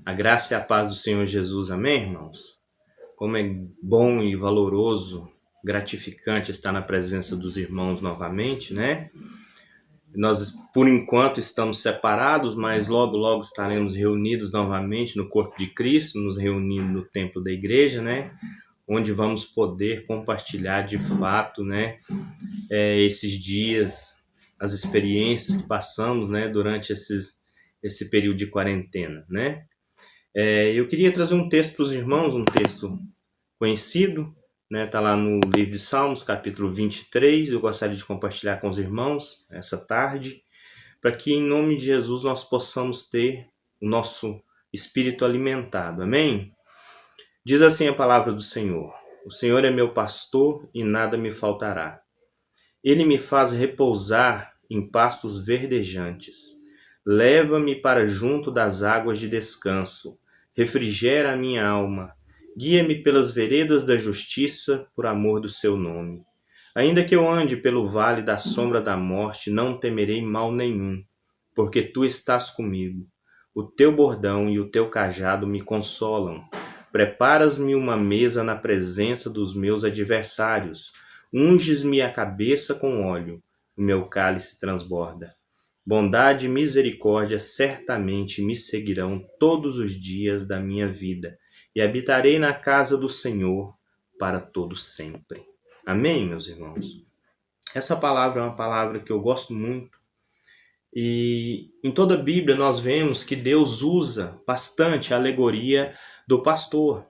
A graça e a paz do Senhor Jesus, amém, irmãos? Como é bom e valoroso, gratificante estar na presença dos irmãos novamente, né? Nós, por enquanto, estamos separados, mas logo, logo estaremos reunidos novamente no corpo de Cristo, nos reunindo no templo da igreja, né? Onde vamos poder compartilhar de fato, né? Esses dias, as experiências que passamos, né? Durante esse período de quarentena, né? Eu queria trazer um texto para os irmãos, um texto conhecido, né? Tá lá no livro de Salmos, capítulo 23. Eu gostaria de compartilhar com os irmãos essa tarde, para que em nome de Jesus nós possamos ter o nosso espírito alimentado. Amém? Diz assim a palavra do Senhor: O Senhor é meu pastor e nada me faltará. Ele me faz repousar em pastos verdejantes. Leva-me para junto das águas de descanso. Refrigera a minha alma. Guia-me pelas veredas da justiça, por amor do seu nome. Ainda que eu ande pelo vale da sombra da morte, não temerei mal nenhum, porque tu estás comigo. O teu bordão e o teu cajado me consolam. Preparas-me uma mesa na presença dos meus adversários. Unges-me a cabeça com óleo, o meu cálice transborda. Bondade e misericórdia certamente me seguirão todos os dias da minha vida, e habitarei na casa do Senhor para todo sempre. Amém, meus irmãos? Essa palavra é uma palavra que eu gosto muito, e em toda a Bíblia nós vemos que Deus usa bastante a alegoria do pastor.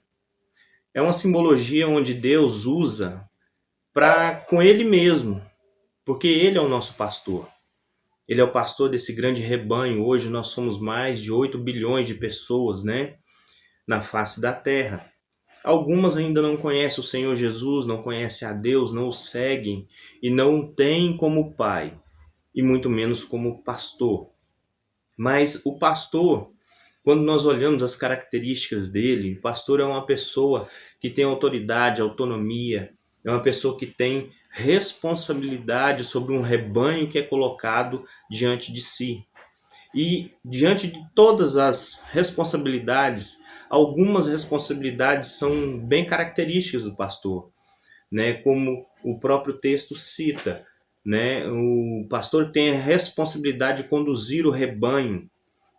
É uma simbologia onde Deus usa com Ele mesmo, porque Ele é o nosso pastor. Ele é o pastor desse grande rebanho. Hoje nós somos mais de 8 bilhões de pessoas, né, na face da terra. Algumas ainda não conhecem o Senhor Jesus, não conhecem a Deus, não o seguem e não o têm como pai, e muito menos como pastor. Mas o pastor, quando nós olhamos as características dele, o pastor é uma pessoa que tem autoridade, autonomia, é uma pessoa que tem responsabilidade sobre um rebanho que é colocado diante de si. E diante de todas as responsabilidades, algumas responsabilidades são bem características do pastor, né? Como o próprio texto cita, né? O pastor tem a responsabilidade de conduzir o rebanho,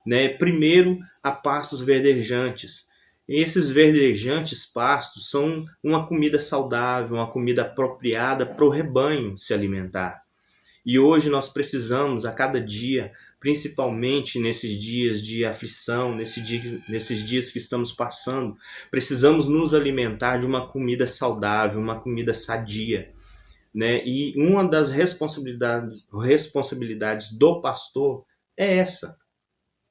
né? Primeiro a pastos verdejantes. Esses verdejantes pastos são uma comida saudável, uma comida apropriada para o rebanho se alimentar. E hoje nós precisamos, a cada dia, principalmente nesses dias de aflição, nesses dias que estamos passando, precisamos nos alimentar de uma comida saudável, uma comida sadia, né? E uma das responsabilidades do pastor é essa,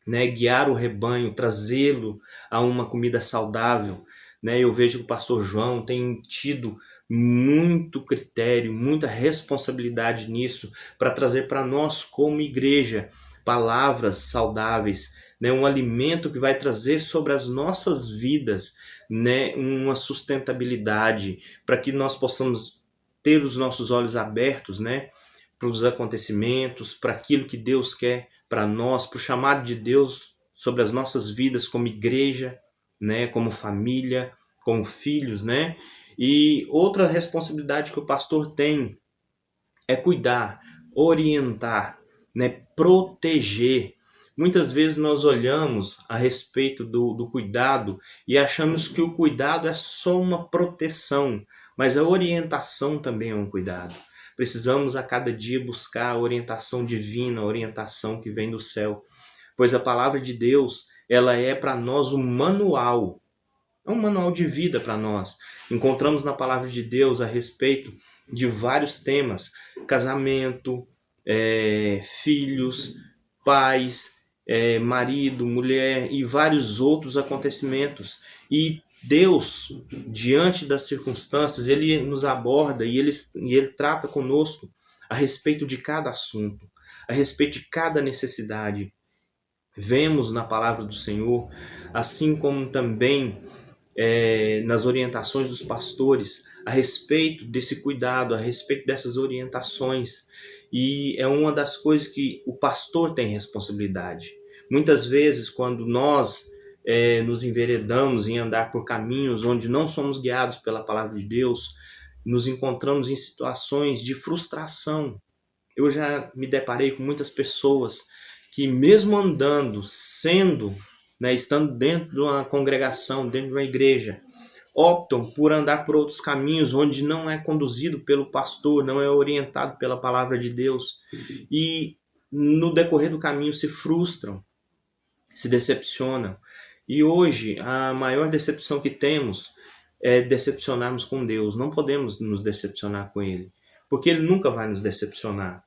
né? Guiar o rebanho, trazê-lo a uma comida saudável, né? Eu vejo que o pastor João tem tido muito critério, muita responsabilidade nisso, para trazer para nós como igreja palavras saudáveis, né? Um alimento que vai trazer sobre as nossas vidas, né? Uma sustentabilidade, para que nós possamos ter os nossos olhos abertos, né? Para os acontecimentos, para aquilo que Deus quer para nós, para o chamado de Deus sobre as nossas vidas como igreja, né, como família, como filhos, né? E outra responsabilidade que o pastor tem é cuidar, orientar, né, proteger. Muitas vezes nós olhamos a respeito do cuidado e achamos que o cuidado é só uma proteção, mas a orientação também é um cuidado. Precisamos a cada dia buscar a orientação divina, a orientação que vem do céu, pois a palavra de Deus, ela é para nós um manual, é um manual de vida para nós. Encontramos na palavra de Deus a respeito de vários temas: casamento, filhos, pais, marido, mulher e vários outros acontecimentos. E Deus, diante das circunstâncias, Ele nos aborda e Ele trata conosco a respeito de cada assunto, a respeito de cada necessidade. Vemos na palavra do Senhor, assim como também nas orientações dos pastores, a respeito desse cuidado, a respeito dessas orientações. E é uma das coisas que o pastor tem responsabilidade. Muitas vezes, quando nós nos enveredamos em andar por caminhos onde não somos guiados pela palavra de Deus, nos encontramos em situações de frustração. Eu já me deparei com muitas pessoas que, mesmo andando, estando dentro de uma congregação, dentro de uma igreja, optam por andar por outros caminhos onde não é conduzido pelo pastor, não é orientado pela palavra de Deus. E no decorrer do caminho se frustram, se decepcionam. E hoje a maior decepção que temos é decepcionarmos com Deus. Não podemos nos decepcionar com Ele, porque Ele nunca vai nos decepcionar.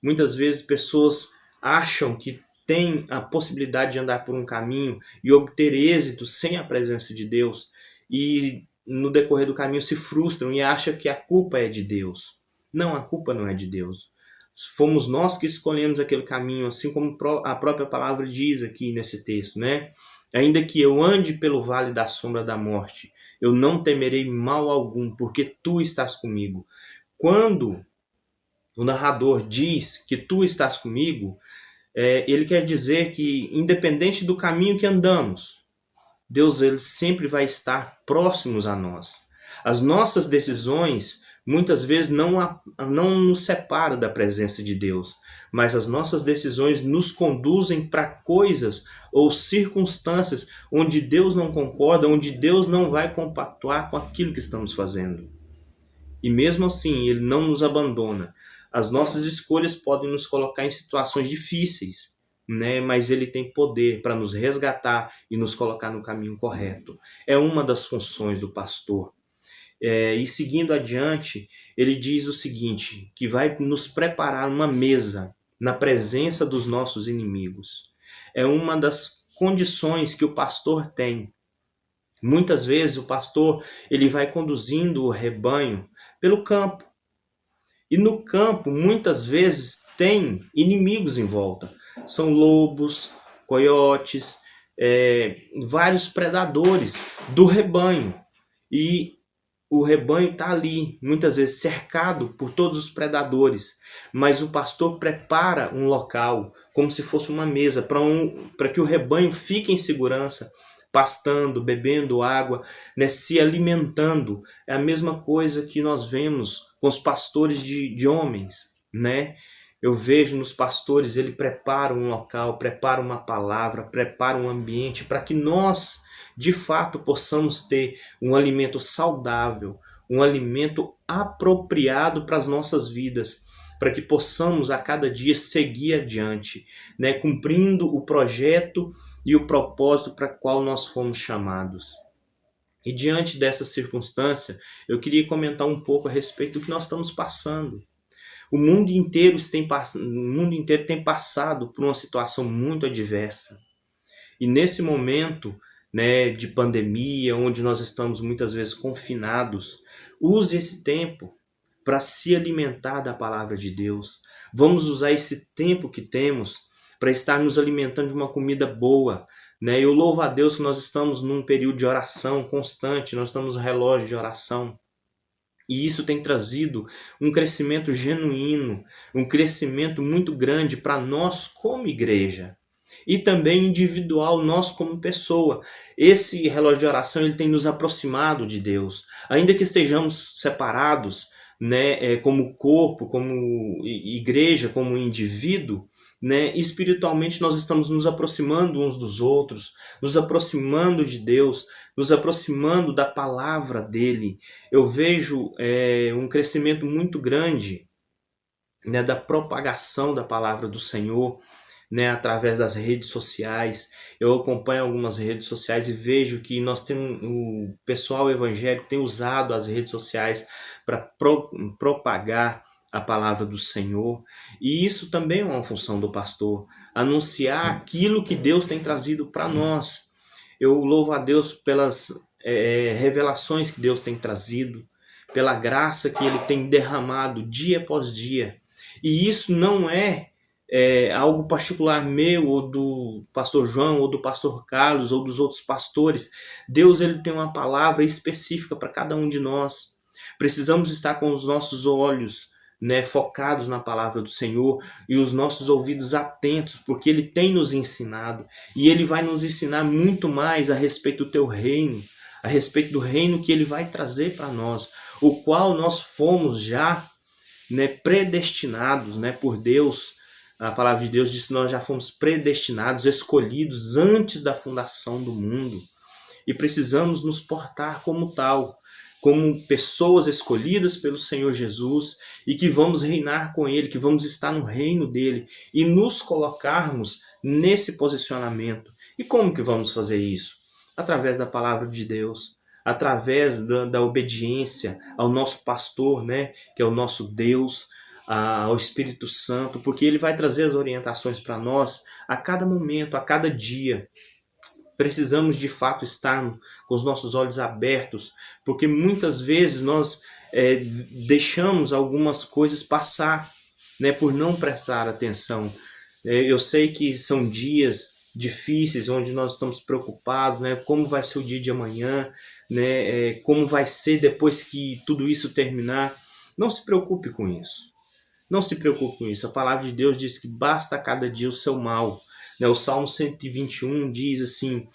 Muitas vezes pessoas acham que têm a possibilidade de andar por um caminho e obter êxito sem a presença de Deus, e no decorrer do caminho se frustram e acham que a culpa é de Deus. Não, a culpa não é de Deus. Fomos nós que escolhemos aquele caminho, assim como a própria palavra diz aqui nesse texto, né? Ainda que eu ande pelo vale da sombra da morte, eu não temerei mal algum, porque tu estás comigo. Quando o narrador diz que tu estás comigo, ele quer dizer que, independente do caminho que andamos, Deus ele sempre vai estar próximos a nós. As nossas decisões muitas vezes não nos separam da presença de Deus, mas as nossas decisões nos conduzem para coisas ou circunstâncias onde Deus não concorda, onde Deus não vai compactuar com aquilo que estamos fazendo. E mesmo assim, Ele não nos abandona. As nossas escolhas podem nos colocar em situações difíceis, né? Mas Ele tem poder para nos resgatar e nos colocar no caminho correto. É uma das funções do pastor. E seguindo adiante, ele diz o seguinte, que vai nos preparar uma mesa na presença dos nossos inimigos. É uma das condições que o pastor tem. Muitas vezes o pastor ele vai conduzindo o rebanho pelo campo. E no campo, muitas vezes, tem inimigos em volta. São lobos, coiotes, vários predadores do rebanho. E o rebanho está ali, muitas vezes cercado por todos os predadores. Mas o pastor prepara um local, como se fosse uma mesa, para que o rebanho fique em segurança, pastando, bebendo água, né, se alimentando. É a mesma coisa que nós vemos com os pastores de homens, né? Eu vejo nos pastores, ele prepara um local, prepara uma palavra, prepara um ambiente para que nós, de fato, possamos ter um alimento saudável, um alimento apropriado para as nossas vidas, para que possamos a cada dia seguir adiante, né, cumprindo o projeto e o propósito para o qual nós fomos chamados. E diante dessa circunstância, eu queria comentar um pouco a respeito do que nós estamos passando. O mundo inteiro tem passado por uma situação muito adversa. E nesse momento, né, de pandemia, onde nós estamos muitas vezes confinados, use esse tempo para se alimentar da palavra de Deus. Vamos usar esse tempo que temos para estar nos alimentando de uma comida boa, né? Eu louvo a Deus que nós estamos num período de oração constante, nós estamos no relógio de oração. E isso tem trazido um crescimento genuíno, um crescimento muito grande para nós como igreja. E também individual, nós como pessoa. Esse relógio de oração ele tem nos aproximado de Deus. Ainda que estejamos separados, né, como corpo, como igreja, como indivíduo, né, espiritualmente nós estamos nos aproximando uns dos outros, nos aproximando de Deus, nos aproximando da palavra dele. Eu vejo um crescimento muito grande, né, da propagação da palavra do Senhor, né, através das redes sociais. Eu acompanho algumas redes sociais e vejo que nós temos, o pessoal evangélico tem usado as redes sociais para propagar a palavra do Senhor, e isso também é uma função do pastor, anunciar aquilo que Deus tem trazido para nós. Eu louvo a Deus pelas revelações que Deus tem trazido, pela graça que Ele tem derramado dia após dia. E isso não é algo particular meu, ou do pastor João, ou do pastor Carlos, ou dos outros pastores. Deus ele tem uma palavra específica para cada um de nós. Precisamos estar com os nossos olhos né, focados na palavra do Senhor e os nossos ouvidos atentos, porque Ele tem nos ensinado e Ele vai nos ensinar muito mais a respeito do teu reino, a respeito do reino que Ele vai trazer para nós, o qual nós fomos já, né, predestinados, né, por Deus. A palavra de Deus diz que nós já fomos predestinados, escolhidos antes da fundação do mundo e precisamos nos portar como tal, como pessoas escolhidas pelo Senhor Jesus e que vamos reinar com Ele, que vamos estar no reino dele e nos colocarmos nesse posicionamento. E como que vamos fazer isso? Através da palavra de Deus, através da obediência ao nosso pastor, né, que é o nosso Deus, ao Espírito Santo, porque ele vai trazer as orientações para nós a cada momento, a cada dia. Precisamos de fato estar com os nossos olhos abertos, porque muitas vezes nós deixamos algumas coisas passar, né, por não prestar atenção. Eu sei que são dias difíceis, onde nós estamos preocupados, né, como vai ser o dia de amanhã, né, como vai ser depois que tudo isso terminar. Não se preocupe com isso. Não se preocupe com isso. A palavra de Deus diz que basta a cada dia o seu mal. O Salmo 121 diz assim,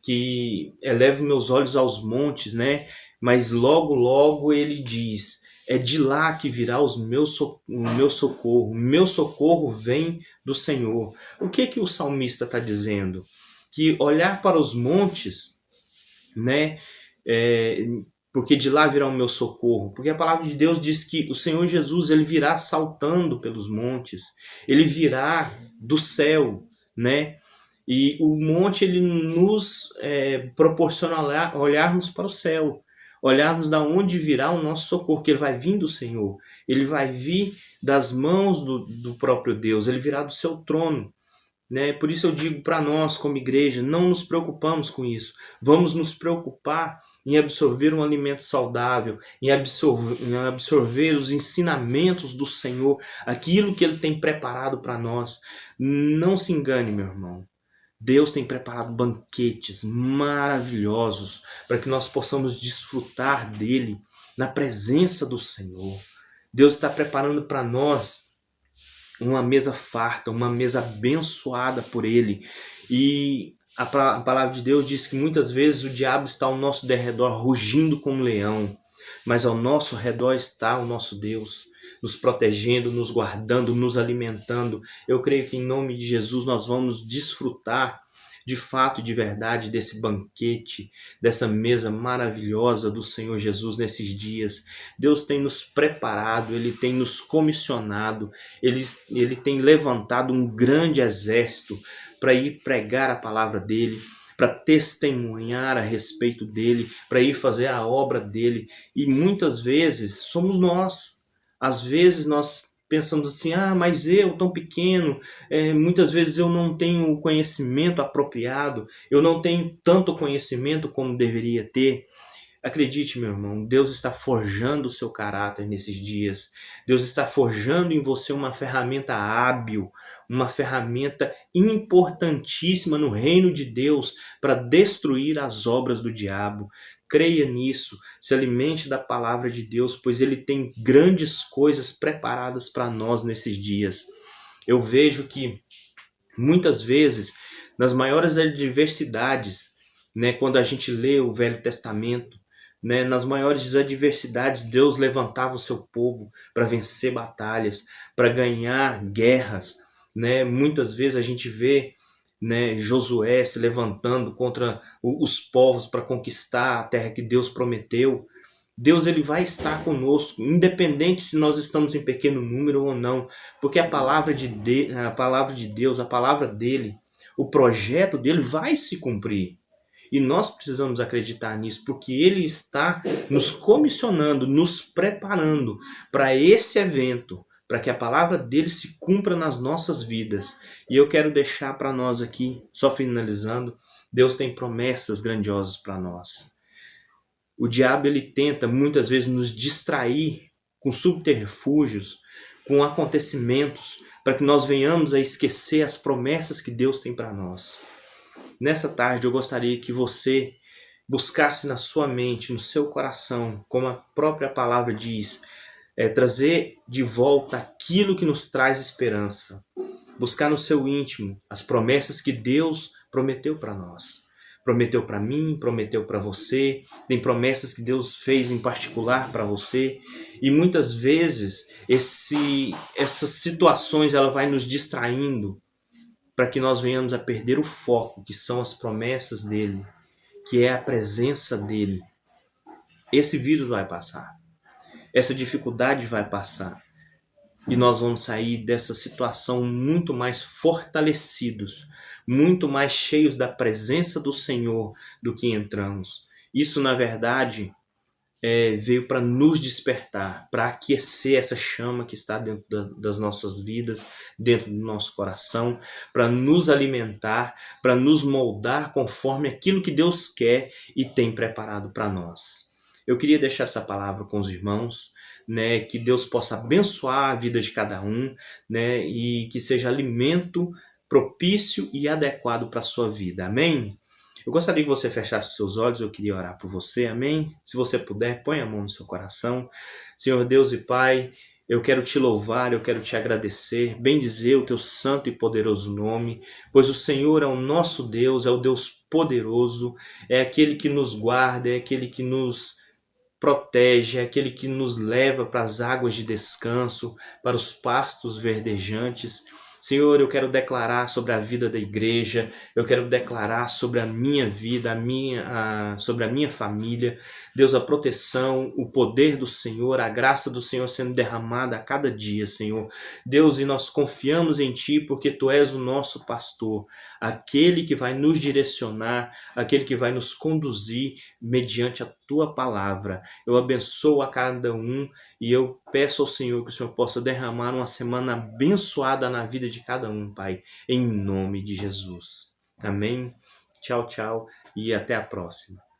que elevo meus olhos aos montes, né? Mas logo, logo ele diz, é de lá que virá o meu socorro. O meu socorro vem do Senhor. O que o salmista está dizendo? Que olhar para os montes, né? Porque de lá virá o meu socorro. Porque a palavra de Deus diz que o Senhor Jesus ele virá saltando pelos montes. Ele virá do céu, né? E o monte ele nos proporciona olharmos para o céu, olharmos da onde virá o nosso socorro, que ele vai vir do Senhor, ele vai vir das mãos do próprio Deus, ele virá do seu trono. Né? Por isso eu digo para nós, como igreja, não nos preocupamos com isso. Vamos nos preocupar em absorver um alimento saudável, em absorver os ensinamentos do Senhor, aquilo que Ele tem preparado para nós. Não se engane, meu irmão. Deus tem preparado banquetes maravilhosos para que nós possamos desfrutar dele na presença do Senhor. Deus está preparando para nós uma mesa farta, uma mesa abençoada por ele. E a palavra de Deus diz que muitas vezes o diabo está ao nosso derredor rugindo como um leão, mas ao nosso redor está o nosso Deus, nos protegendo, nos guardando, nos alimentando. Eu creio que em nome de Jesus nós vamos desfrutar de fato e de verdade desse banquete, dessa mesa maravilhosa do Senhor Jesus nesses dias. Deus tem nos preparado, Ele tem nos comissionado, Ele tem levantado um grande exército para ir pregar a palavra dEle, para testemunhar a respeito dEle, para ir fazer a obra dEle. E muitas vezes somos nós. Às vezes nós pensamos assim, mas eu tão pequeno, muitas vezes eu não tenho o conhecimento apropriado, eu não tenho tanto conhecimento como deveria ter. Acredite, meu irmão, Deus está forjando o seu caráter nesses dias. Deus está forjando em você uma ferramenta hábil, uma ferramenta importantíssima no reino de Deus para destruir as obras do diabo. Creia nisso, se alimente da palavra de Deus, pois Ele tem grandes coisas preparadas para nós nesses dias. Eu vejo que muitas vezes, nas maiores adversidades, né, quando a gente lê o Velho Testamento, né, nas maiores adversidades, Deus levantava o seu povo para vencer batalhas, para ganhar guerras. Né? Muitas vezes a gente vê, né, Josué se levantando contra os povos para conquistar a terra que Deus prometeu. Deus ele vai estar conosco, independente se nós estamos em pequeno número ou não, porque a palavra de Deus, a palavra dele, o projeto dele vai se cumprir. E nós precisamos acreditar nisso, porque Ele está nos comissionando, nos preparando para esse evento, para que a palavra dele se cumpra nas nossas vidas. E eu quero deixar para nós aqui, só finalizando, Deus tem promessas grandiosas para nós. O diabo ele tenta muitas vezes nos distrair com subterfúgios, com acontecimentos, para que nós venhamos a esquecer as promessas que Deus tem para nós. Nessa tarde eu gostaria que você buscasse na sua mente, no seu coração, como a própria palavra diz, trazer de volta aquilo que nos traz esperança, buscar no seu íntimo as promessas que Deus prometeu para nós. Prometeu para mim, prometeu para você, tem promessas que Deus fez em particular para você, e muitas vezes essas situações ela vai nos distraindo para que nós venhamos a perder o foco, que são as promessas dele, que é a presença dele. Esse vírus vai passar, essa dificuldade vai passar, e nós vamos sair dessa situação muito mais fortalecidos, muito mais cheios da presença do Senhor do que entramos. Isso, na verdade, veio para nos despertar, para aquecer essa chama que está dentro das nossas vidas, dentro do nosso coração, para nos alimentar, para nos moldar conforme aquilo que Deus quer e tem preparado para nós. Eu queria deixar essa palavra com os irmãos, né, que Deus possa abençoar a vida de cada um, né, e que seja alimento propício e adequado para a sua vida. Amém? Eu gostaria que você fechasse os seus olhos, eu queria orar por você, amém? Se você puder, põe a mão no seu coração. Senhor Deus e Pai, eu quero te louvar, eu quero te agradecer, bendizer o teu santo e poderoso nome, pois o Senhor é o nosso Deus, é o Deus poderoso, é aquele que nos guarda, é aquele que nos protege, é aquele que nos leva para as águas de descanso, para os pastos verdejantes. Senhor, eu quero declarar sobre a vida da igreja, eu quero declarar sobre a minha vida, sobre a minha família. Deus, a proteção, o poder do Senhor, a graça do Senhor sendo derramada a cada dia, Senhor. Deus, e nós confiamos em Ti porque Tu és o nosso pastor, aquele que vai nos direcionar, aquele que vai nos conduzir mediante a Tua palavra. Eu abençoo a cada um e eu peço ao Senhor que o Senhor possa derramar uma semana abençoada na vida de cada um, Pai, em nome de Jesus. Amém? Tchau, tchau e até a próxima.